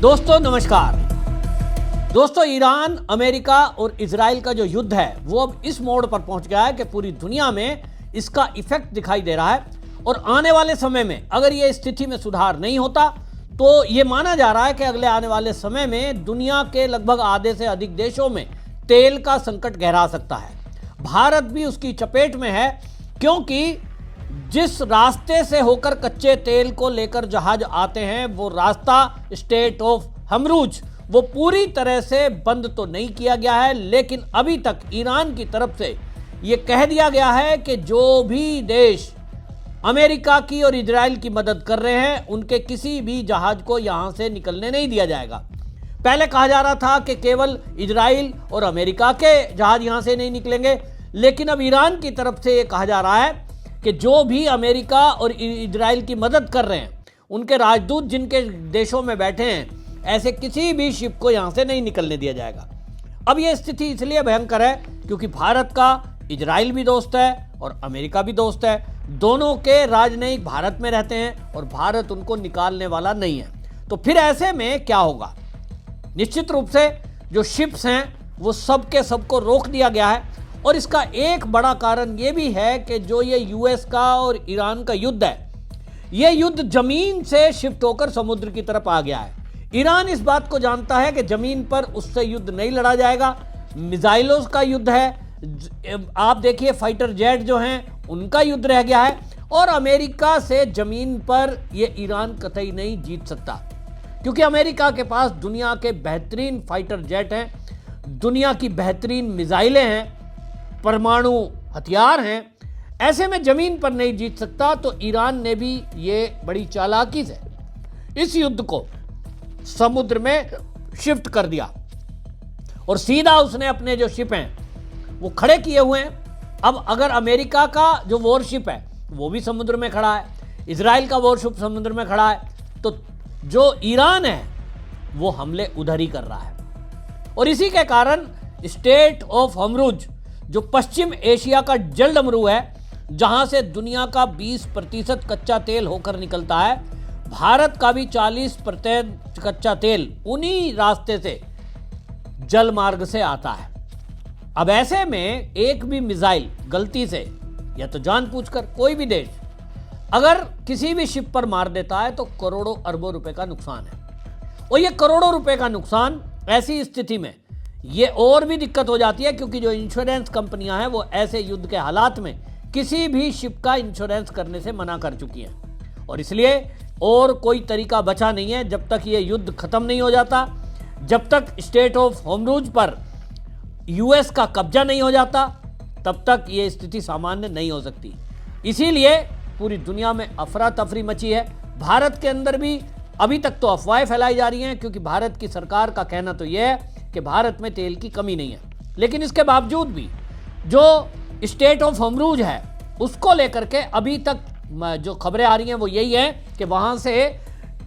दोस्तों नमस्कार। दोस्तों ईरान, अमेरिका और इजराइल का जो युद्ध है वो अब इस मोड़ पर पहुंच गया है कि पूरी दुनिया में इसका इफेक्ट दिखाई दे रहा है और आने वाले समय में अगर ये स्थिति में सुधार नहीं होता तो ये माना जा रहा है कि अगले आने वाले समय में दुनिया के लगभग आधे से अधिक देशों में तेल का संकट गहरा सकता है। भारत भी उसकी चपेट में है, क्योंकि जिस रास्ते से होकर कच्चे तेल को लेकर जहाज आते हैं वो रास्ता स्ट्रेट ऑफ हॉर्मुज़ वो पूरी तरह से बंद तो नहीं किया गया है, लेकिन अभी तक ईरान की तरफ से ये कह दिया गया है कि जो भी देश अमेरिका की और इजराइल की मदद कर रहे हैं उनके किसी भी जहाज को यहां से निकलने नहीं दिया जाएगा। पहले कहा जा रहा था कि केवल इजराइल और अमेरिका के जहाज यहां से नहीं निकलेंगे, लेकिन अब ईरान की तरफ से ये कहा जा रहा है कि जो भी अमेरिका और इजराइल की मदद कर रहे हैं उनके राजदूत जिनके देशों में बैठे हैं, ऐसे किसी भी शिप को यहां से नहीं निकलने दिया जाएगा। अब यह स्थिति इसलिए भयंकर है क्योंकि भारत का इजराइल भी दोस्त है और अमेरिका भी दोस्त है। दोनों के राजनयिक भारत में रहते हैं और भारत उनको निकालने वाला नहीं है। तो फिर ऐसे में क्या होगा? निश्चित रूप से जो शिप्स हैं वो सबके सबको रोक दिया गया है और इसका एक बड़ा कारण ये भी है कि जो ये यूएस का और ईरान का युद्ध है, ये युद्ध जमीन से शिफ्ट होकर समुद्र की तरफ आ गया है। ईरान इस बात को जानता है कि जमीन पर उससे युद्ध नहीं लड़ा जाएगा, मिसाइलों का युद्ध है। आप देखिए फाइटर जेट जो हैं उनका युद्ध रह गया है और अमेरिका से जमीन पर ये ईरान कतई नहीं जीत सकता, क्योंकि अमेरिका के पास दुनिया के बेहतरीन फाइटर जेट हैं, दुनिया की बेहतरीन मिसाइलें हैं, परमाणु हथियार हैं। ऐसे में जमीन पर नहीं जीत सकता। तो ईरान ने भी ये बड़ी चालाकी से इस युद्ध को समुद्र में शिफ्ट कर दिया और सीधा उसने अपने जो शिप हैं वो खड़े किए हुए हैं। अब अगर अमेरिका का जो वॉरशिप है वो भी समुद्र में खड़ा है, इजराइल का वॉरशिप समुद्र में खड़ा है, तो जो ईरान है वो हमले उधर ही कर रहा है। और इसी के कारण स्ट्रेट ऑफ हॉर्मुज़ जो पश्चिम एशिया का जलडमरू है, जहां से दुनिया का 20% कच्चा तेल होकर निकलता है, भारत का भी 40% कच्चा तेल उन्हीं रास्ते से जल मार्ग से आता है। अब ऐसे में एक भी मिसाइल गलती से या तो जानबूझकर कोई भी देश अगर किसी भी शिप पर मार देता है तो करोड़ों अरबों रुपए का नुकसान है। और ये करोड़ों रुपए का नुकसान ऐसी स्थिति में ये और भी दिक्कत हो जाती है, क्योंकि जो इंश्योरेंस कंपनियां हैं वो ऐसे युद्ध के हालात में किसी भी शिप का इंश्योरेंस करने से मना कर चुकी हैं। और इसलिए और कोई तरीका बचा नहीं है जब तक ये युद्ध खत्म नहीं हो जाता, जब तक स्ट्रेट ऑफ हॉर्मुज़ पर यूएस का कब्जा नहीं हो जाता, तब तक ये स्थिति सामान्य नहीं हो सकती। इसीलिए पूरी दुनिया में अफरा तफरी मची है। भारत के अंदर भी अभी तक तो अफवाहें फैलाई जा रही हैं, क्योंकि भारत की सरकार का कहना तो यह है कि भारत में तेल की कमी नहीं है, लेकिन इसके बावजूद भी जो स्ट्रेट ऑफ हॉर्मुज़ है उसको लेकर के अभी तक जो खबरें आ रही हैं वो यही है कि वहां से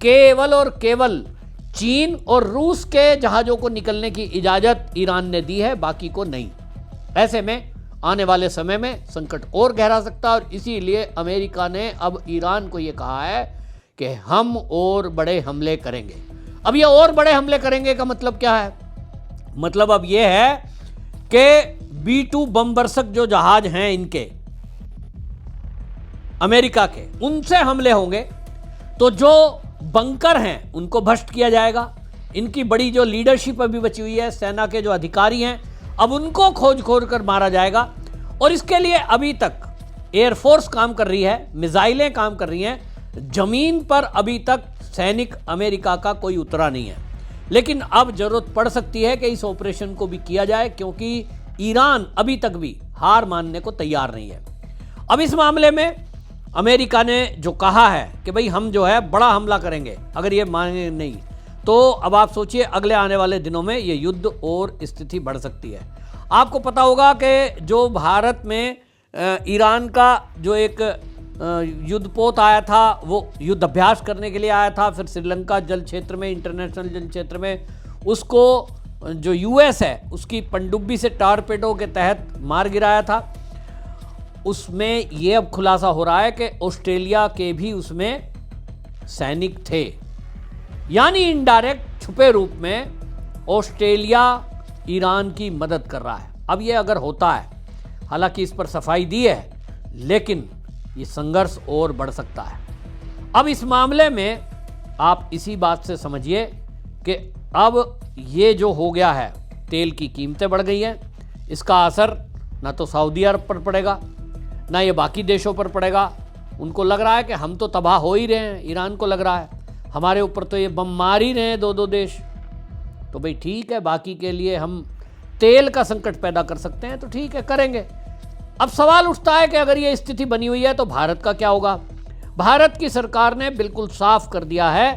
केवल और केवल चीन और रूस के जहाजों को निकलने की इजाजत ईरान ने दी है, बाकी को नहीं। ऐसे में आने वाले समय में संकट और गहरा सकता है और इसीलिए अमेरिका ने अब ईरान को यह कहा है कि हम और बड़े हमले करेंगे। अब ये और बड़े हमले करेंगे का मतलब क्या है? मतलब अब यह है कि B-2 बमबरसक जो जहाज हैं इनके अमेरिका के, उनसे हमले होंगे तो जो बंकर हैं उनको भ्रष्ट किया जाएगा। इनकी बड़ी जो लीडरशिप अभी बची हुई है, सेना के जो अधिकारी हैं, अब उनको खोज कर मारा जाएगा। और इसके लिए अभी तक एयरफोर्स काम कर रही है, मिसाइलें काम कर रही हैं, जमीन पर अभी तक सैनिक अमेरिका का कोई उतरा नहीं है। लेकिन अब जरूरत पड़ सकती है कि इस ऑपरेशन को भी किया जाए, क्योंकि ईरान अभी तक भी हार मानने को तैयार नहीं है। अब इस मामले में अमेरिका ने जो कहा है कि भाई हम जो है बड़ा हमला करेंगे, अगर ये माने नहीं तो अब आप सोचिए अगले आने वाले दिनों में ये युद्ध और स्थिति बढ़ सकती है। आपको पता होगा कि जो भारत में ईरान का जो एक युद्धपोत आया था वो युद्ध अभ्यास करने के लिए आया था, फिर श्रीलंका जल क्षेत्र में, इंटरनेशनल जल क्षेत्र में उसको जो यूएस है उसकी पनडुब्बी से टॉरपेडो के तहत मार गिराया था। उसमें यह अब खुलासा हो रहा है कि ऑस्ट्रेलिया के भी उसमें सैनिक थे, यानी इनडायरेक्ट छुपे रूप में ऑस्ट्रेलिया ईरान की मदद कर रहा है। अब ये अगर होता है, हालांकि इस पर सफाई दी है, लेकिन ये संघर्ष और बढ़ सकता है। अब इस मामले में आप इसी बात से समझिए कि अब ये जो हो गया है, तेल की कीमतें बढ़ गई हैं, इसका असर ना तो सऊदी अरब पर पड़ेगा, ना ये बाकी देशों पर पड़ेगा। उनको लग रहा है कि हम तो तबाह हो ही रहे हैं, ईरान को लग रहा है हमारे ऊपर तो ये बम मार ही रहे हैं दो देश, तो भाई ठीक है, बाकी के लिए हम तेल का संकट पैदा कर सकते हैं तो ठीक है, करेंगे। अब सवाल उठता है कि अगर ये स्थिति बनी हुई है तो भारत का क्या होगा। भारत की सरकार ने बिल्कुल साफ कर दिया है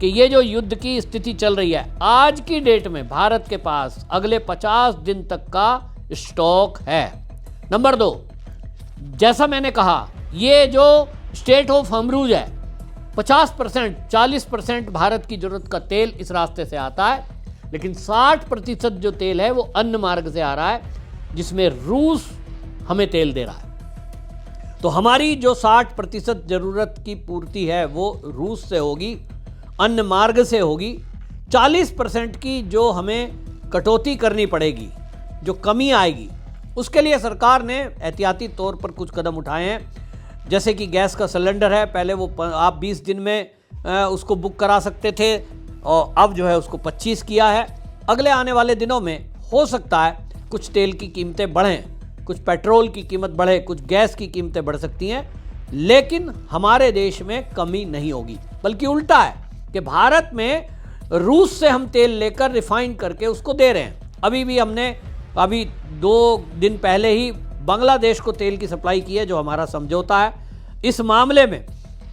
कि ये जो युद्ध की स्थिति चल रही है, आज की डेट में भारत के पास अगले 50 दिन तक का स्टॉक है। नंबर 2, जैसा मैंने कहा, ये जो स्टेट ऑफ हॉर्मुज़ है, 50% 40% भारत की जरूरत का तेल इस रास्ते से आता है, लेकिन 60% जो तेल है वो अन्य मार्ग से आ रहा है, जिसमें रूस हमें तेल दे रहा है। तो हमारी जो 60% जरूरत की पूर्ति है वो रूस से होगी, अन्य मार्ग से होगी। 40% की जो हमें कटौती करनी पड़ेगी, जो कमी आएगी, उसके लिए सरकार ने एहतियाती तौर पर कुछ कदम उठाए हैं। जैसे कि गैस का सिलेंडर है, पहले वो आप 20 दिन में उसको बुक करा सकते थे, और अब जो है उसको 25 किया है। अगले आने वाले दिनों में हो सकता है कुछ तेल की कीमतें बढ़ें, कुछ पेट्रोल की कीमत बढ़े, कुछ गैस की कीमतें बढ़ सकती हैं, लेकिन हमारे देश में कमी नहीं होगी। बल्कि उल्टा है कि भारत में रूस से हम तेल लेकर रिफाइन करके उसको दे रहे हैं। अभी 2 दिन पहले ही बांग्लादेश को तेल की सप्लाई की है, जो हमारा समझौता है। इस मामले में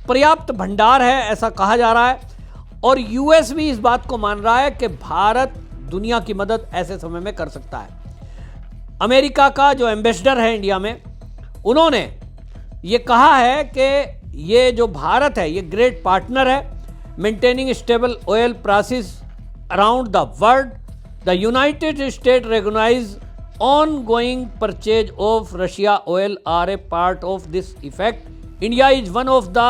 पर्याप्त भंडार है, ऐसा कहा जा रहा है, और यूएस भी इस बात को मान रहा है कि भारत दुनिया की मदद ऐसे समय में कर सकता है। अमेरिका का जो एम्बेसडर है इंडिया में, उन्होंने ये कहा है कि ये जो भारत है ये ग्रेट पार्टनर है, maintaining stable oil prices around the world. The United State recognise ongoing purchase of Russia oil are a part of this effect. India is one of the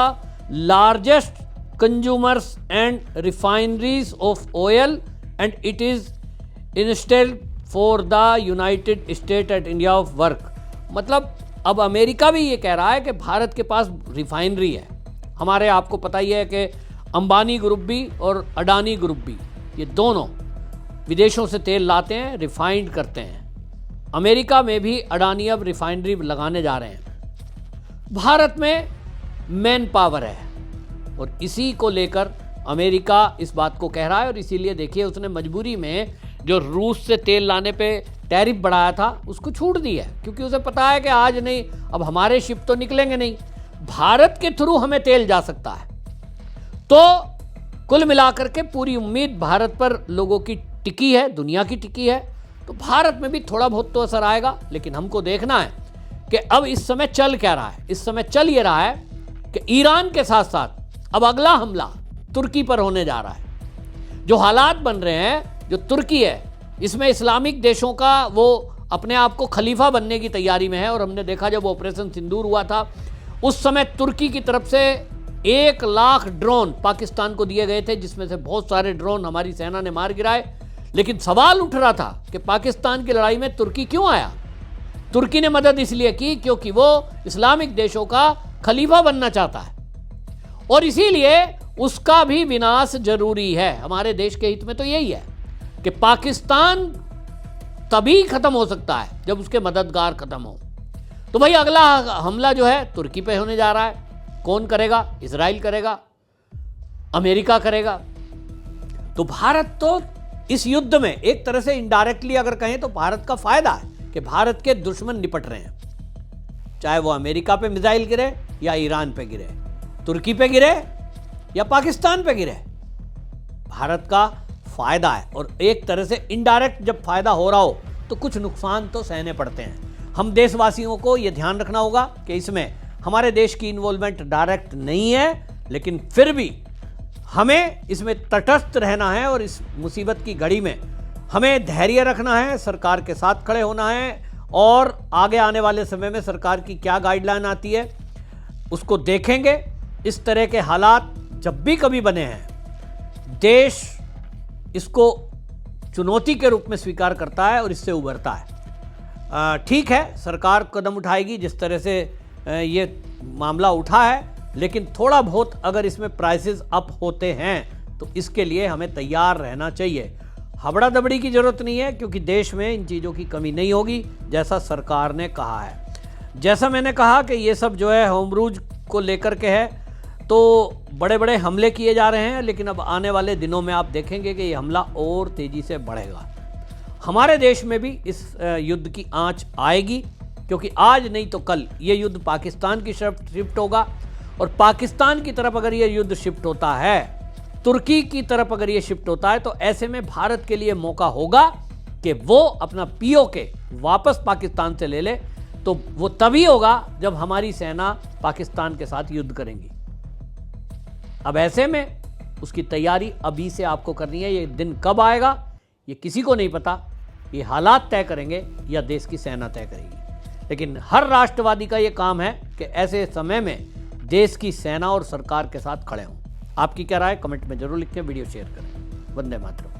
largest consumers and refineries of oil, and it is instead for the United States and India of work. मतलब अब America भी ये कह रहा है कि भारत के पास refinery है। हमारे आपको पता ही है कि अंबानी ग्रुप भी और अडानी ग्रुप भी, ये दोनों विदेशों से तेल लाते हैं, रिफाइंड करते हैं। अमेरिका में भी अडानी अब रिफाइनरी लगाने जा रहे हैं। भारत में मैन पावर है, और इसी को लेकर अमेरिका इस बात को कह रहा है, और इसीलिए देखिए उसने मजबूरी में जो रूस से तेल लाने पे टैरिफ बढ़ाया था उसको छूट दी है, क्योंकि उसे पता है कि आज नहीं, अब हमारे शिप तो निकलेंगे नहीं, भारत के थ्रू हमें तेल जा सकता है। तो कुल मिलाकर के पूरी उम्मीद भारत पर लोगों की टिकी है, दुनिया की टिकी है। तो भारत में भी थोड़ा बहुत तो असर आएगा, लेकिन हमको देखना है कि अब इस समय चल क्या रहा है। इस समय चल ये रहा है कि ईरान के साथ साथ अब अगला हमला तुर्की पर होने जा रहा है। जो हालात बन रहे हैं, जो तुर्की है, इसमें इस्लामिक देशों का वो अपने आप को खलीफा बनने की तैयारी में है। और हमने देखा जब ऑपरेशन सिंदूर हुआ था, उस समय तुर्की की तरफ से 1 लाख ड्रोन पाकिस्तान को दिए गए थे, जिसमें से बहुत सारे ड्रोन हमारी सेना ने मार गिराए। लेकिन सवाल उठ रहा था कि पाकिस्तान की लड़ाई में तुर्की क्यों आया। तुर्की ने मदद इसलिए की क्योंकि वो इस्लामिक देशों का खलीफा बनना चाहता है, और इसीलिए उसका भी विनाश जरूरी है। हमारे देश के हित में तो यही है कि पाकिस्तान तभी खत्म हो सकता है जब उसके मददगार खत्म हो। तो भाई अगला हमला जो है तुर्की पे होने जा रहा है। कौन करेगा? इजराइल करेगा, अमेरिका करेगा। तो भारत तो इस युद्ध में एक तरह से इनडायरेक्टली अगर कहें तो भारत का फायदा है कि भारत के दुश्मन निपट रहे हैं, चाहे वो अमेरिका पे मिसाइल गिरे या ईरान पे गिरे, तुर्की पे गिरे या पाकिस्तान पे गिरे, भारत का फायदा है। और एक तरह से इनडायरेक्ट जब फायदा हो रहा हो तो कुछ नुकसान तो सहने पड़ते हैं। हम देशवासियों को यह ध्यान रखना होगा कि इसमें हमारे देश की इन्वॉल्वमेंट डायरेक्ट नहीं है, लेकिन फिर भी हमें इसमें तटस्थ रहना है, और इस मुसीबत की घड़ी में हमें धैर्य रखना है, सरकार के साथ खड़े होना है, और आगे आने वाले समय में सरकार की क्या गाइडलाइन आती है उसको देखेंगे। इस तरह के हालात जब भी कभी बने हैं, देश इसको चुनौती के रूप में स्वीकार करता है और इससे उभरता है। ठीक है, सरकार कदम उठाएगी जिस तरह से ये मामला उठा है, लेकिन थोड़ा बहुत अगर इसमें प्राइसेस अप होते हैं तो इसके लिए हमें तैयार रहना चाहिए। हबड़ा दबड़ी की जरूरत नहीं है, क्योंकि देश में इन चीज़ों की कमी नहीं होगी, जैसा सरकार ने कहा है। जैसा मैंने कहा कि ये सब जो है होम रूल को लेकर के है, तो बड़े बड़े हमले किए जा रहे हैं, लेकिन अब आने वाले दिनों में आप देखेंगे कि ये हमला और तेज़ी से बढ़ेगा। हमारे देश में भी इस युद्ध की आंच आएगी, क्योंकि आज नहीं तो कल ये युद्ध पाकिस्तान की तरफ शिफ्ट होगा, और पाकिस्तान की तरफ अगर ये युद्ध शिफ्ट होता है, तुर्की की तरफ अगर ये शिफ्ट होता है, तो ऐसे में भारत के लिए मौका होगा कि वो अपना पीओके वापस पाकिस्तान से ले ले। तो वो तभी होगा जब हमारी सेना पाकिस्तान के साथ युद्ध करेंगी। अब ऐसे में उसकी तैयारी अभी से आपको करनी है। ये दिन कब आएगा ये किसी को नहीं पता, ये हालात तय करेंगे या देश की सेना तय करेगी। लेकिन हर राष्ट्रवादी का ये काम है कि ऐसे समय में देश की सेना और सरकार के साथ खड़े हों। आपकी क्या राय कमेंट में जरूर लिखें, वीडियो शेयर करें। वंदे मातरम।